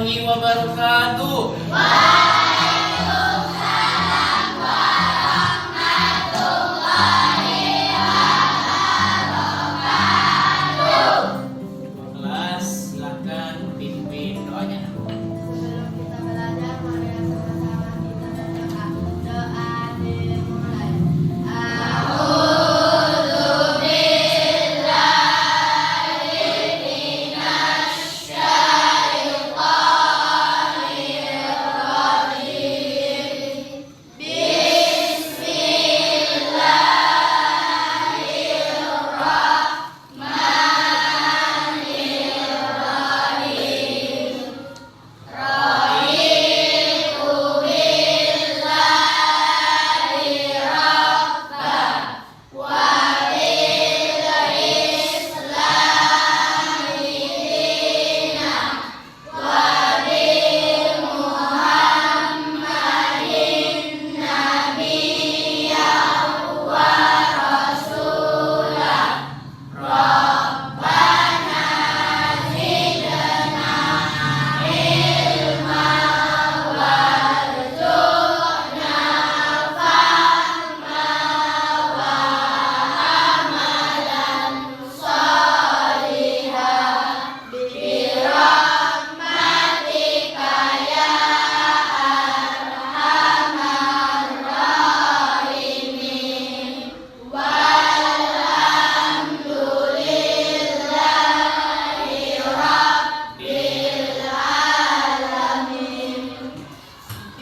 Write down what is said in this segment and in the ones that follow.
warahmatullahi wabarakatuh. Kelas, silakan pimpin doanya. Sebelum kita belajar, mari sama-sama kita bacakan doa dimulai.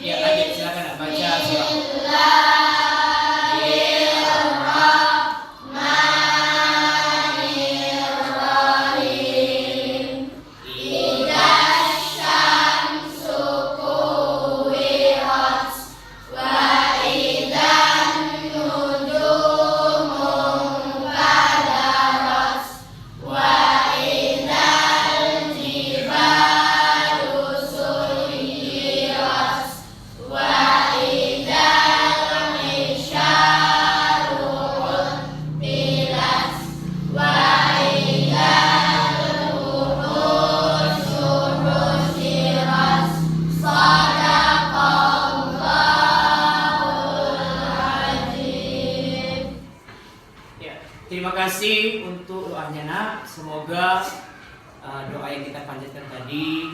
Ya, lanjut silakan baca surah. Ya, terima kasih untuk doanya nak. Semoga doa yang kita panjatkan tadi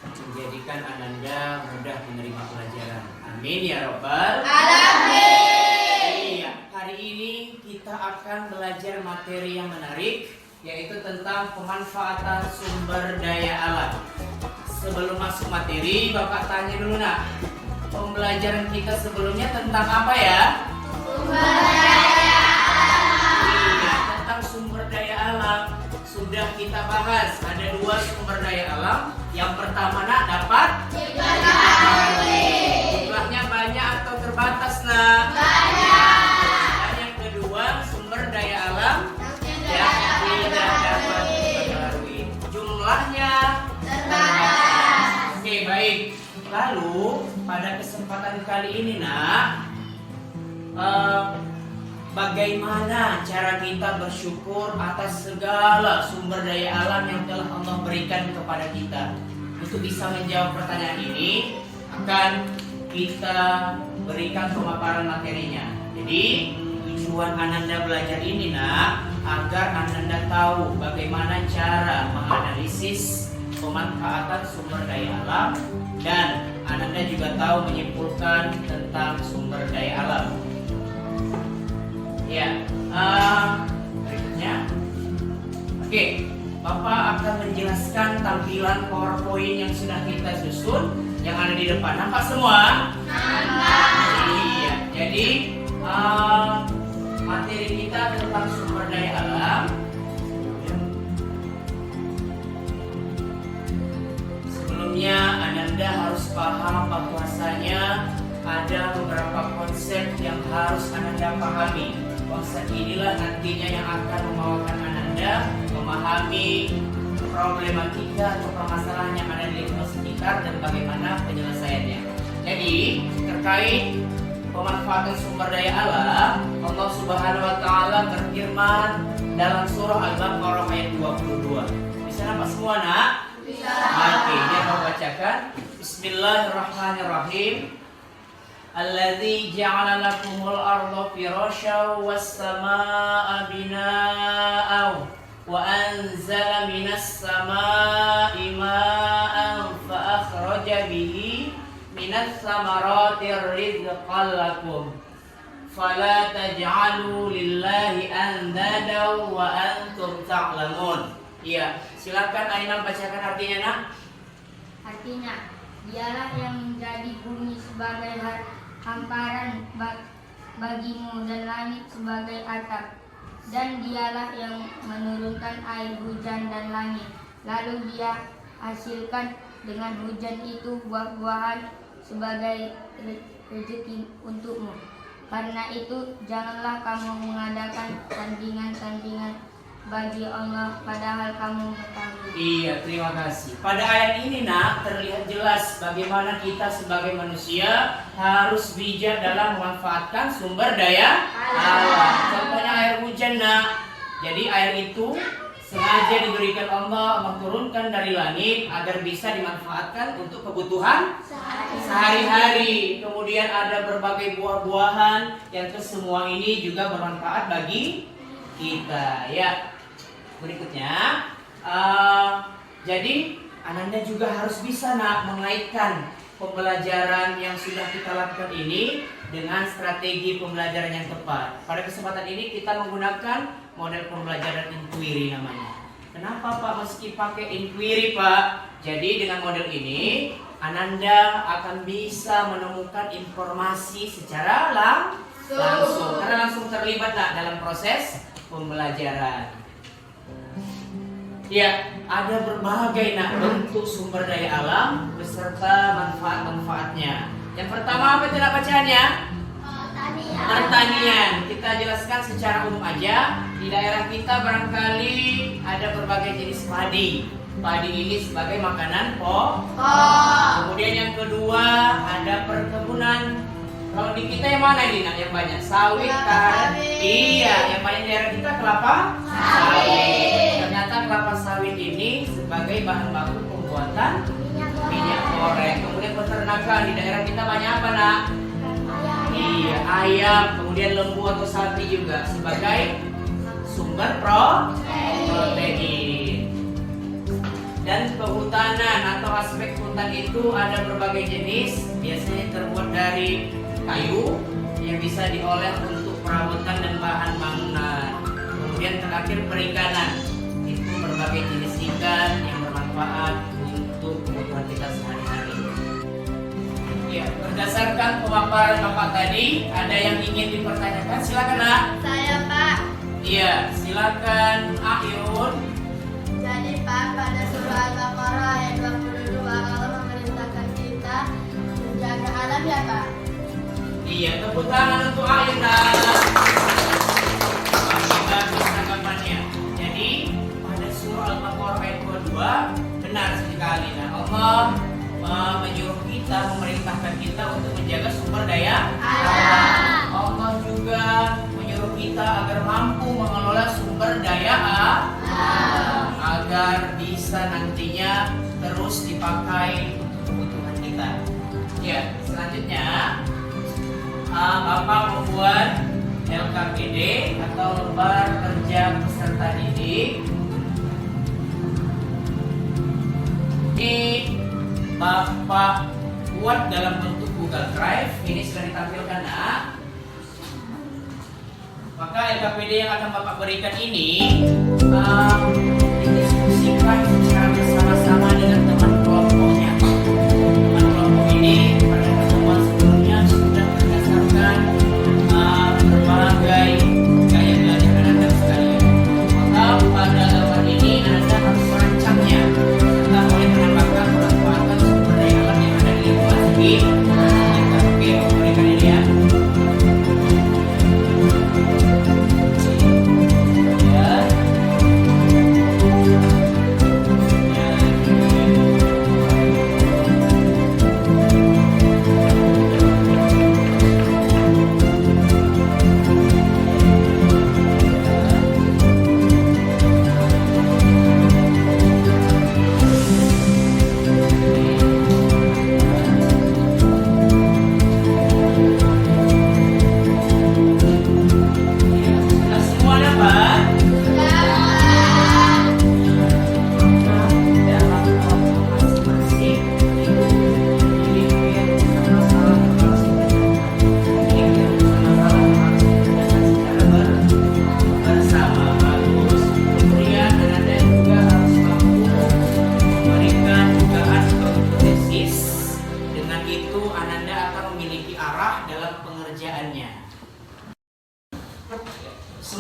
menjadikan Ananda mudah menerima pelajaran. Amin ya robbal alamin. Iya, hari ini kita akan belajar materi yang menarik, yaitu tentang pemanfaatan sumber daya alam. Sebelum masuk materi, Bapak tanya dulu nak, pembelajaran kita sebelumnya tentang apa ya? Iya, tentang sumber daya alam sudah kita bahas. Ada dua sumber daya alam. Yang pertama nak dapat jumlahnya banyak atau terbatas nak? Dan yang kedua sumber daya alam yang tidak dapat dipengaruhi. Jumlahnya terbatas. Oke, baik. Lalu pada kesempatan kali ini nak, bagaimana cara kita bersyukur atas segala sumber daya alam yang telah Allah berikan kepada kita? Untuk bisa menjawab pertanyaan ini, akan kita berikan pemaparan materinya. Jadi, tujuan Ananda belajar ini nak, agar Ananda tahu bagaimana cara menganalisis pemanfaatan sumber daya alam, dan Ananda juga tahu menyimpulkan tentang sumber daya alam. Ya, berikutnya. Oke, Bapak akan menjelaskan tampilan PowerPoint yang sudah kita susun yang ada di depan. Nampak semua? Nampak. Iya, jadi materi kita tentang sumber daya alam. Sebelumnya Ananda harus paham bahwasanya ada beberapa konsep yang harus Ananda pahami. Konsep inilah nantinya yang akan membawakan Ananda memahami problematika atau permasalahan yang ada di lingkungan sekitar dan bagaimana penyelesaiannya. Jadi, terkait pemanfaatan sumber daya alam, Allah Subhanahu wa taala berfirman dalam surah Al-Baqarah ayat 22. Bisa nampak semua nak? Bisa. Oke, dia mau baca. bacakan. Bismillahirrahmanirrahim. Alladzi ja'ala lakumul arda firasyan was samaa'a binaa'an wa anzala minas samaa'i maa'an fa akhraja bihi minas samarati rizqan lakum fala taj'alu lillahi andadan wa antum ta'lamun. Iya, silakan Ainam bacakan artinya, Nak. Artinya, dialah yang menjadi bumi sebagai hamparan bagimu dan langit sebagai atap. Dan dialah yang menurunkan air hujan dan langit. Lalu dia hasilkan dengan hujan itu buah-buahan sebagai rezeki untukmu. Karena itu, janganlah kamu mengadakan tandingan-tandingan bagi Allah padahal kamu mengetahui. Iya, terima kasih. Pada ayat ini, Nak, terlihat jelas bagaimana kita sebagai manusia harus bijak dalam memanfaatkan sumber daya alam. Contohnya air hujan, Nak. Jadi air itu sengaja diberikan Allah menurunkan dari langit agar bisa dimanfaatkan untuk kebutuhan sehari-hari. Kemudian ada berbagai buah-buahan yang kesemua ini juga bermanfaat bagi kita, ya. Berikutnya, jadi Ananda juga harus bisa, Nak, mengaitkan pembelajaran yang sudah kita lakukan ini dengan strategi pembelajaran yang tepat. Pada kesempatan ini kita menggunakan model pembelajaran inquiry namanya. Kenapa, Pak, meski pakai inquiry, Pak? Jadi dengan model ini Ananda akan bisa menemukan informasi secara langsung karena langsung terlibat, Nak, dalam proses pembelajaran. Ya, ada berbagai, Nak, bentuk sumber daya alam beserta manfaat-manfaatnya. Yang pertama apa itu, Nak, bacaannya? Pertanian. Kita jelaskan secara umum aja. Di daerah kita barangkali ada berbagai jenis padi. Padi ini sebagai makanan pokok. Kemudian yang kedua ada perkebunan. Kalau di kita yang mana ini, Nak, yang banyak? Sawit kan? Iya, yang banyak di daerah kita kelapa sawit. Ternyata kelapa sawit ini sebagai bahan baku pembuatan minyak goreng. Kemudian peternakan di daerah kita banyak apa, Nak? Iya, ayam, kemudian lembu atau sapi juga sebagai sumber protein. Dan kehutanan atau aspek hutan itu ada berbagai jenis, biasanya terbuat dari kayu yang bisa diolah untuk perabotan dan bahan bangunan. Kemudian terakhir perikanan, itu berbagai jenis ikan yang bermanfaat untuk kebutuhan kita sehari-hari. Ya, berdasarkan pemaparan Bapak tadi, ada yang ingin dipertanyakan? Silakan, Nak. Saya, Pak. Iya, silakan, Ayun. Jadi, Pak, pada surah Al-Baqarah ayat 22 Allah memerintahkan kita menjaga alam, ya, Pak. Iya, tepuk tangan untuk Ayun, Nak. Bagus tanggapannya. Jadi pada surah Al-Baqarah ayat 22 benar sekali. Nah, Allah menyuruh kita, memerintahkan kita untuk menjaga sumber daya alam. Allah juga menyuruh kita agar mampu mengelola sumber daya alam agar bisa nantinya terus dipakai untuk kebutuhan kita. Ya, selanjutnya Bapak membuat LKPD atau lembar kerja peserta didik. Ini Bapak buat dalam bentuk Google Drive. Ini sudah ditampilkan, Nak. Maka LKPD yang akan Bapak berikan ini didiskusikan secara bersama-sama dengan teman kelompoknya. Teman kelompok ini pada pertemuan sebelumnya sudah berdasarkan berbagai gaya belajar Anda sekalian. Maka pada lembar ini Anda harus merancangnya serta boleh menambahkan pemanfaatan sumber daya alam yang ada di lingkungan sekitar. Oke, berikan ini, ya. Ya.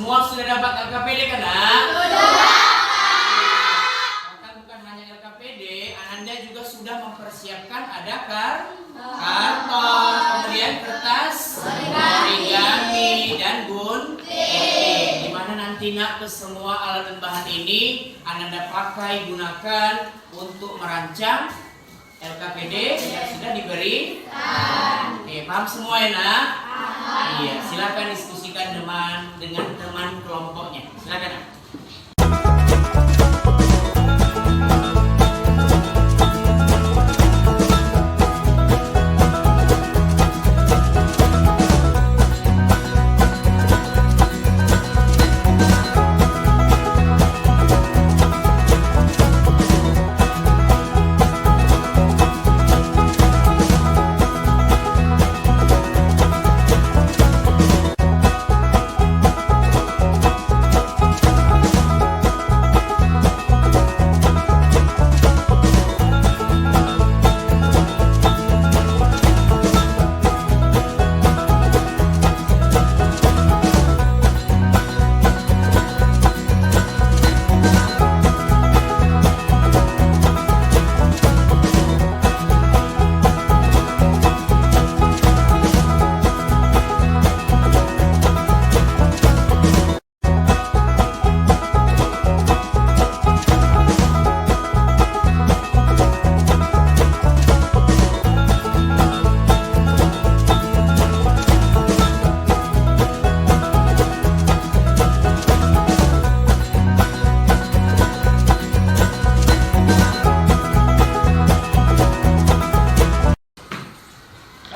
Semua sudah dapat LKPD kan? Sudah. Bahkan bukan hanya LKPD, Ananda juga sudah mempersiapkan ada karton, kemudian kertas origami dan gunting. Dimana nanti nak ke semua alat dan bahan ini Ananda pakai gunakan untuk merancang LKPD yang sudah diberi. Oke, paham semua ya nak? Iya, silakan diskusikan dengan teman kelompoknya. Silakan nak.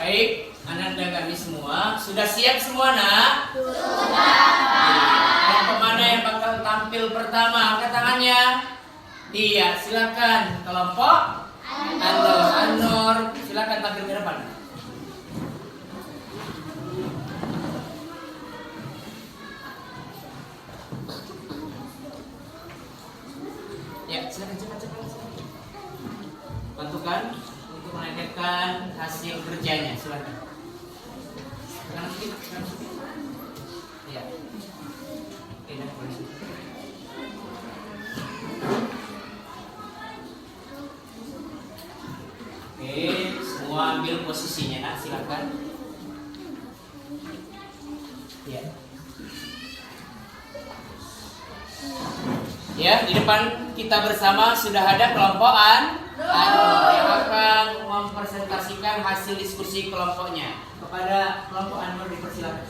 Baik, Ananda kami semua sudah siap semua nak? Sudah. Kelompok mana yang bakal tampil pertama? Angkat tangannya. Iya, silakan kelompok Anur. Silakan tampil ke depan. Ya, silakan cepat. Bantukan untuk menaikkan hasil kerjanya, silakan. Kanan sedikit. Ya. Oke, dah boleh. Oke, semua ambil posisinya, nak, silakan. Ya. Ya, di depan kita bersama sudah ada kelompok Anur yang akan mempresentasikan hasil diskusi kelompoknya. Kepada kelompok Anur dipersilakan.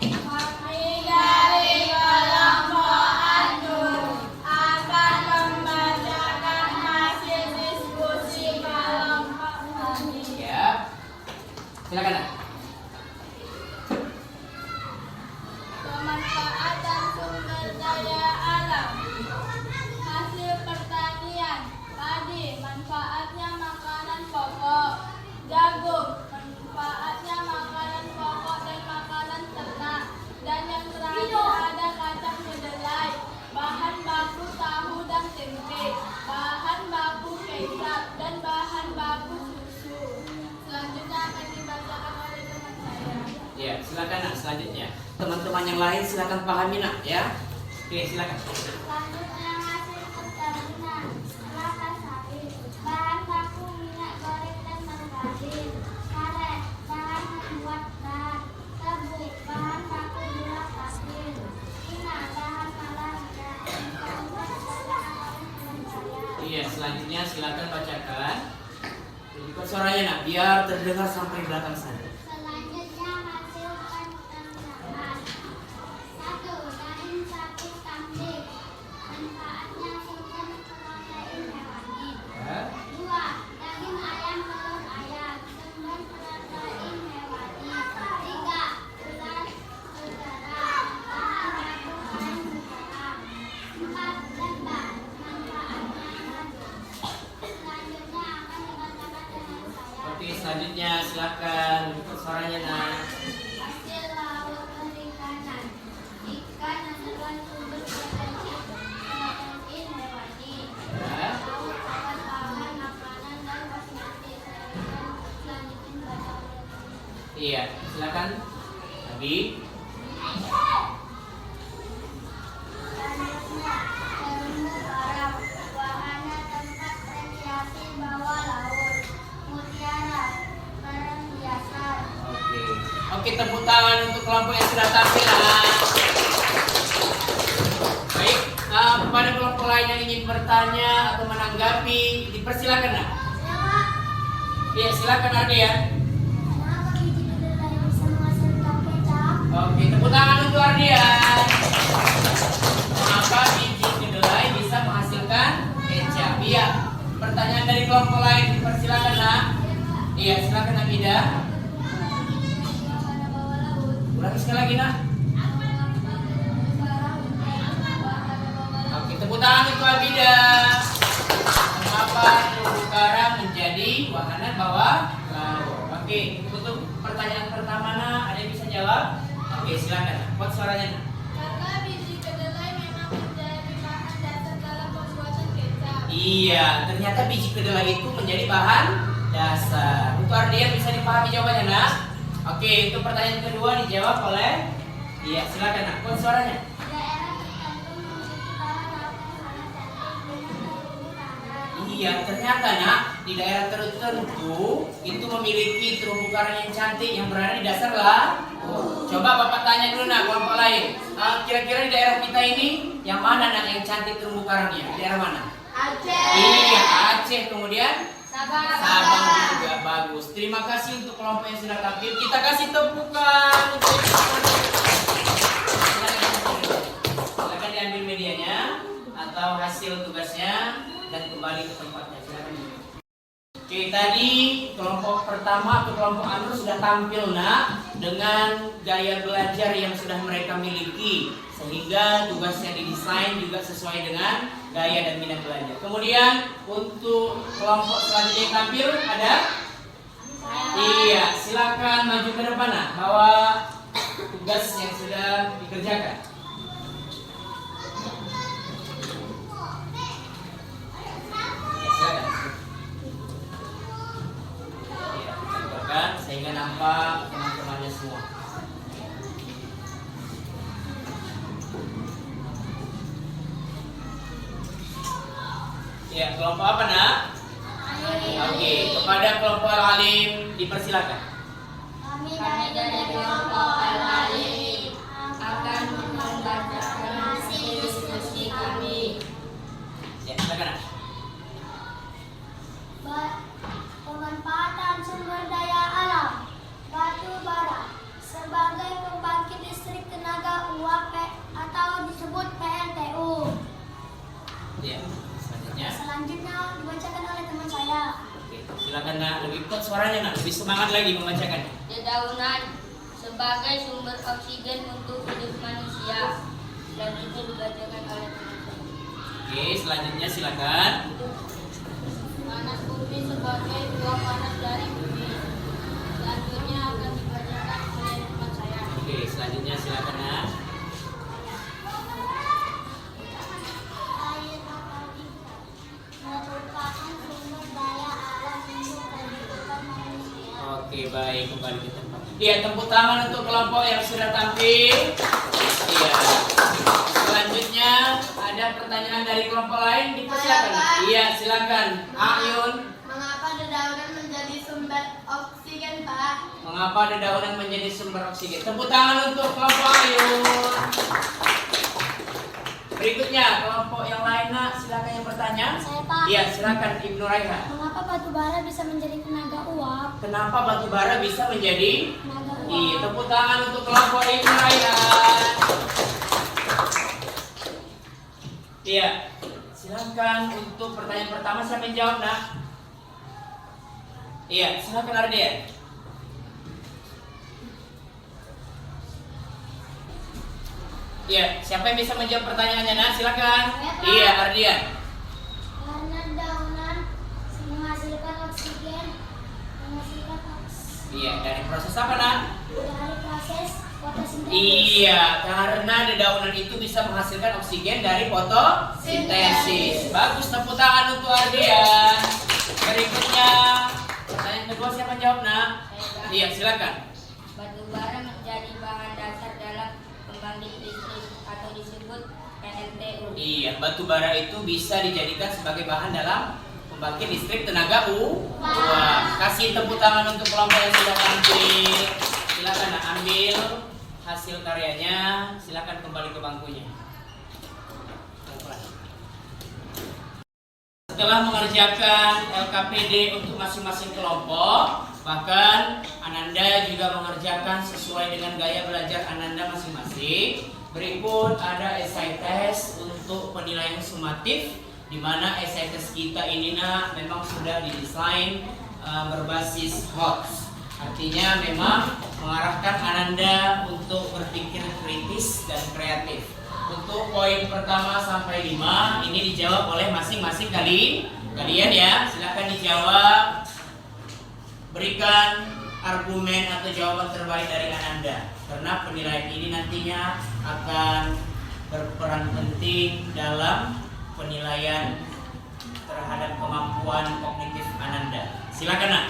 Kami dari kelompok Anur akan membacakan hasil diskusi kelompok kami. Ya, silakan nak. Pemanfaatan sumber daya alam. Hasil pertanian. Padi, manfaatnya makanan pokok. Jagung, manfaatnya makanan pokok dan makanan ternak. Dan yang terakhir ada kacang kedelai. Bahan baku tahu dan tempe. Bahan baku kecap dan bahan baku susu. Selanjutnya akan dibacakan oleh teman saya. Ya, silakan nak selanjutnya. Teman-teman yang lain silakan pahami nak ya. Oke, silakan. Selanjutnya hasil pertanian. Kelapa sawit. Bahan baku minyak goreng dan margarin. Karet, bahan membuat dan. Tebu, bahan baku gula pasir. Inang, bahan malaria. Iya, selanjutnya silakan bacakan. Ikut suaranya nak, biar terdengar sampai belakang sana. Selanjutnya hasil peternakan. 1. Daging sapi kambing. Manfaatnya sumber protein hewani. Ya. 2. Daging ayam telur ayam. Sumber protein hewani. 3. Ulat udara. Bahan baku kain sekarang. 4. Lebah. Manfaatnya madu. Selanjutnya akan dibacakan dengan saya. Oke, selanjutnya silakan ikut suaranya nak. Hasil laut perikanan. Ikan adalah sumber protein hewani. Ya. Laut adalah bahan makanan dan kosmetik. Selanjutnya baca oleh Iya, silakan. Lagi. Oke, tepuk tangan untuk kelompok yang sudah tampil. Baik, kepada kelompok lain yang ingin bertanya atau menanggapi, dipersilakan nak. Iya, silakan Ardian. Oke, tepuk tangan untuk Ardian. Mengapa biji kedelai bisa menghasilkan kecap? Iya, pertanyaan dari kelompok lain, dipersilakan nak. Iya, silakan Amida. Ulangi sekali lagi nak. Oke, tepuk tangan untuk Amida. Mengapa terumbu karang menjadi wahana bawah laut? Oke, untuk pertanyaan pertama nak, ada yang bisa jawab? Oke, silakan. Kuat suaranya nak. Karena biji kedelai memang menjadi bahan dasar dalam pembuatan kecap. Iya, ternyata biji kedelai itu menjadi bahan dasar. Untuk Ardian bisa dipahami jawabannya nak? Oke, untuk pertanyaan kedua dijawab oleh. Iya, silakan nak. Kuat suaranya. Daerah tertentu memiliki tanah laut yang sangat cantik dengan terumbu karang. Iya, ternyata nak di daerah tertentu itu memiliki terumbu karang yang cantik yang berada di dasar laut. Coba Bapak tanya dulu nak kelompok lain. Kira-kira di daerah kita ini yang mana nak yang cantik terumbu karangnya? Di daerah mana? Aceh. Iya, Aceh. Kemudian Sabang. Sabang juga bagus. Terima kasih untuk kelompok yang sudah tampil. Kita kasih tepukan untuk silakan diambil medianya atau hasil tugasnya dan kembali ke tempatnya. Silakan. Oke, tadi kelompok pertama atau kelompok Anur sudah tampil nak dengan gaya belajar yang sudah mereka miliki sehingga tugasnya didesain juga sesuai dengan gaya dan minat belajar. Kemudian untuk kelompok selanjutnya yang tampil ada? Iya, silakan maju ke depan nak, bawa tugas yang sudah dikerjakan. Ya, silakan. Ya, tunjukkan sehingga nampak teman-temannya semua. Ya, kelompok apa nak? Oke, kepada kelompok Al-Alim dipersilakan. Kami dari kelompok Al-Alim akan membacakan hasil diskusi kami. Ya, silakan nak. Pemanfaatan sumber daya alam batu bara sebagai pembangkit listrik tenaga uap atau disebut PLTU. Ya, selanjutnya. Selanjutnya dibacakan oleh teman saya. Oke, silakan nak, lebih kuat suaranya nak, lebih semangat lagi membacakannya. Dedaunan sebagai sumber oksigen untuk hidup manusia. Selanjutnya dibacakan oleh teman saya. Oke, selanjutnya silakan. Panas bumi sebagai uap panas dari bumi. Selanjutnya akan dibacakan oleh teman saya. Oke, selanjutnya silakan nak. Air atau ikan merupakan sumber daya alam untuk kehidupan manusia. Oke, baik, kembali ke tempat. Iya, tepuk tangan untuk kelompok yang sudah tampil. Iya. Selanjutnya ada pertanyaan dari kelompok lain, dipersilakan. Iya, silakan. Ayun. Mengapa dedaunan menjadi sumber oksigen, Pak? Mengapa dedaunan menjadi sumber oksigen? Tepuk tangan untuk kelompok Ayun. Berikutnya kelompok yang lain nak, silakan yang bertanya. Saya, Pak. Iya, silakan Ibnu Raiha. Mengapa batu bara bisa menjadi tenaga uap? Kenapa batu bara bisa menjadi? Tenaga uap. Iya, tepuk tangan untuk kelompok Ibnu Raiha. Iya, silakan untuk pertanyaan pertama siapa yang jawab nak? Iya, silakan Ardian. Iya, siapa yang bisa menjawab pertanyaannya nak? Silakan. Saya, Pak. Iya, Ardian. Karena daunan menghasilkan oksigen, Iya, dari proses apa nak? dari proses fotosintesis. Iya, karena dedaunan itu bisa menghasilkan oksigen dari fotosintesis. Bagus, tepuk tangan untuk Ardian. Berikutnya, pertanyaan kedua siapa yang jawab nak? Iya, silakan. Batu bara menjadi bahan dasar dalam pembangkit listrik atau disebut PLTU. Iya, batu bara itu bisa dijadikan sebagai bahan dalam pembangkit listrik tenaga uap. Kasih tepuk tangan untuk kelompok yang sudah tampil. silakan ambil hasil karyanya, silakan kembali ke bangkunya. Setelah mengerjakan LKPD untuk masing-masing kelompok, bahkan Ananda juga mengerjakan sesuai dengan gaya belajar Ananda masing-masing. Berikut ada essay test untuk penilaian sumatif, di mana essay test kita ini memang sudah didesain berbasis HOTS. Artinya memang mengarahkan Ananda untuk berpikir kritis dan kreatif. Untuk poin pertama sampai 5 ini dijawab oleh masing-masing kalian ya. Silakan dijawab. Berikan argumen atau jawaban terbaik dari Ananda. Karena penilaian ini nantinya akan berperan penting dalam penilaian terhadap kemampuan kognitif Ananda. Silakan Nak.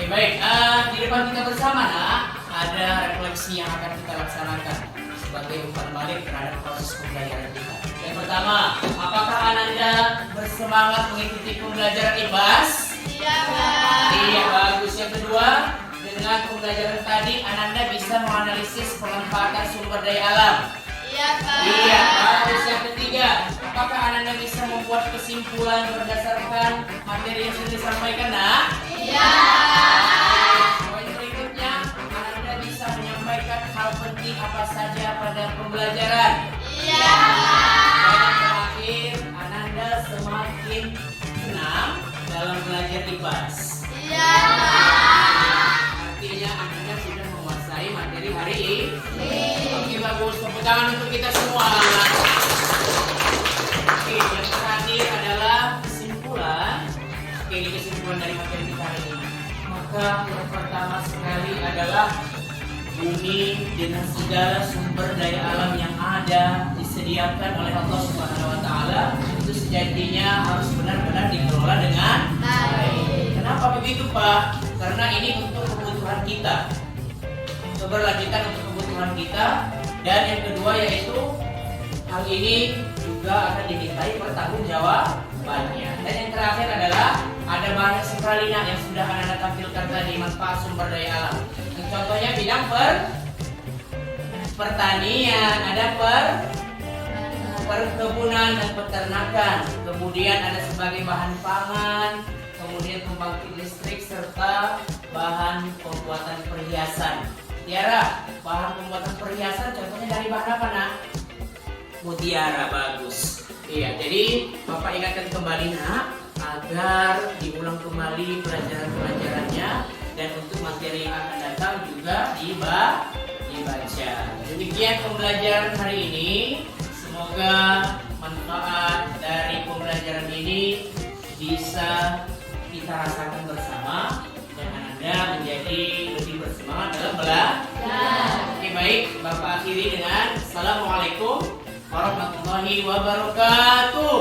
Baik, di depan kita bersama ada refleksi yang akan kita laksanakan sebagai umpan balik terhadap proses pembelajaran kita. Yang pertama, apakah Ananda bersemangat mengikuti pembelajaran IPAS? Iya, Pak. Iya, bagus. Yang kedua, dengan pembelajaran tadi Ananda bisa menganalisis pemanfaatan sumber daya alam. Iya, Pak. Iya, bagus. Yang ketiga, apakah Ananda bisa membuat kesimpulan berdasarkan materi yang sudah disampaikan, Nak? Iya. Poin berikutnya, Ananda bisa menyampaikan hal penting apa saja pada pembelajaran. Iya. Dan yang terakhir, Ananda semakin senang dalam belajar IPAS. Iya. Artinya Ananda sudah menguasai materi hari ini. Oke, bagus. Tepuk tangan untuk kita semua. Oke, yang terakhir adalah kesimpulan. Oke, ini kesimpulan dari materi kita hari ini. Maka yang pertama sekali adalah bumi dengan segala sumber daya alam yang ada disediakan oleh Allah Subhanahu wa taala itu sejatinya harus benar-benar dikelola dengan baik. Kenapa begitu, Pak? Karena ini untuk kebutuhan kita. Keberlanjutan untuk kebutuhan kita. Dan yang kedua yaitu hal ini juga akan dimintai pertanggungjawabannya. Dan yang terakhir adalah ada banyak sekali yang sudah Anda tampilkan tadi manfaat sumber daya alam. Yang contohnya bidang pertanian, ada perkebunan dan peternakan. Kemudian ada sebagai bahan pangan, kemudian pembangkit listrik serta bahan pembuatan perhiasan. Tiara, bahan pembuatan perhiasan contohnya dari bahan apa, Nak? Mutiara, bagus. Iya, jadi Bapak ingatkan kembali, Nak, agar diulang kembali pelajaran-pelajarannya dan untuk materi yang akan datang juga dibaca. Demikian pembelajaran hari ini. Semoga manfaat dari pembelajaran ini bisa kita rasakan bersama dan Anda menjadi lebih bersemangat dalam belajar. Oke, baik, Bapak akhiri dengan Assalamualaikum warahmatullahi wabarakatuh.